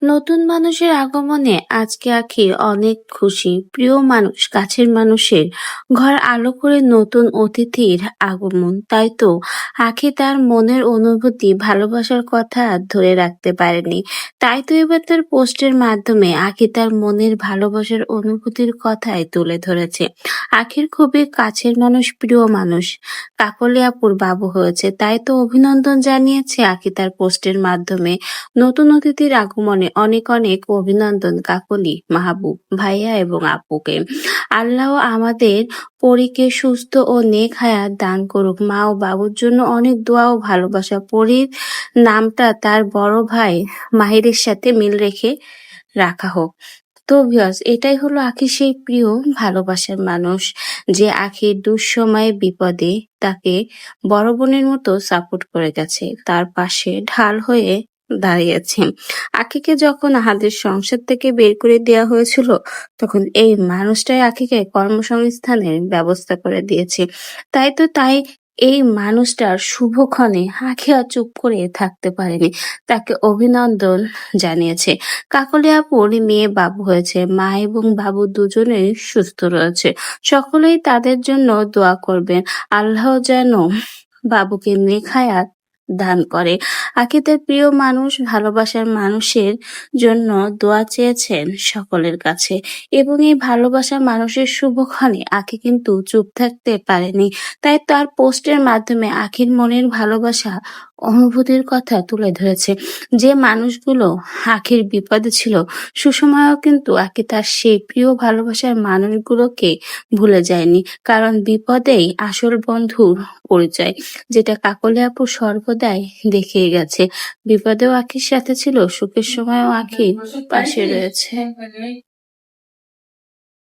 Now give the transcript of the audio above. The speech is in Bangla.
নতুন মানুষের আগমনে আজকে আঁখি অনেক খুশি। প্রিয় মানুষ, কাছের মানুষের ঘর আলো করে নতুন অতিথির আগমন। তাই তো আঁখি তার মনের অনুভূতি, ভালোবাসার কথা ধরে রাখতে পারেনি। তাই তো এবার তার পোস্টের মাধ্যমে আঁখি তার মনের ভালোবাসার অনুভূতির কথাই তুলে ধরেছে। আঁখির খুবই কাছের মানুষ, প্রিয় মানুষ কাকলি আপুর বাবু হয়েছে। তাই তো অভিনন্দন জানিয়েছে আঁখি তার পোস্টের মাধ্যমে। নতুন অতিথির আগমনে অনেক অনেক অভিনন্দন কাকলি, মাহবুব, ভাইয়া এবং আপুকে। আল্লাহ আমাদের পরীকে সুস্থ ও নেক হায়াত দান করুক। মা ও বাবুর জন্য অনেক দোয়া ও ভালোবাসা। পরীর নামটা তার বড় ভাই মাহিরের সাথে মিল রেখে রাখা হোক। তো ভিউয়ার্স, এটাই হলো আখির সেই প্রিয় ভালোবাসার মানুষ, যে আখির দুঃসময়ে বিপদে তাকে বড় বোনের মতো সাপোর্ট করে গেছে, তার পাশে ঢাল হয়ে দাঁড়িয়েছে। আখিকে যখন আহাদের সংসার থেকে বের করে দেওয়া হয়েছিল, তখন এই মানুষটাই আখিকে কর্মসংস্থানের ব্যবস্থা করে দিয়েছে। তাই এই মানুষটার শুভক্ষণে আখি আর চুপ করে থাকতে পারেনি, তাকে অভিনন্দন জানিয়েছে। কাকলি আপুর মেয়ে বাবু হয়েছে, মা এবং বাবু দুজনেই সুস্থ রয়েছে। সকলেই তাদের জন্য দোয়া করবেন, আল্লাহ যেন বাবুকে নেক হায়াত দান করে। আখি তার প্রিয় মানুষ, ভালোবাসার মানুষের জন্য দোয়া চেয়েছেন সকলের কাছে, এবং এই ভালোবাসা মানুষের শুভক্ষণে আখি কিন্তু চুপ থাকতে পারেনি। তাই তার পোস্টের মাধ্যমে আখির মনের ভালোবাসা, অনুভূতির কথা তুলে ধরেছে। যে মানুষগুলো আখির বিপদে ছিল, সুসময়েও কিন্তু আখি তার সেই প্রিয় ভালোবাসার মানুষগুলোকে ভুলে যায়নি। কারণ বিপদেই আসল বন্ধুর পরিচয়, যেটা কাকলি আপু সর্বদাই দেখিয়ে গেছে। বিপদেও আখির সাথে ছিল, সুখের সময়ও আখির পাশে রয়েছে।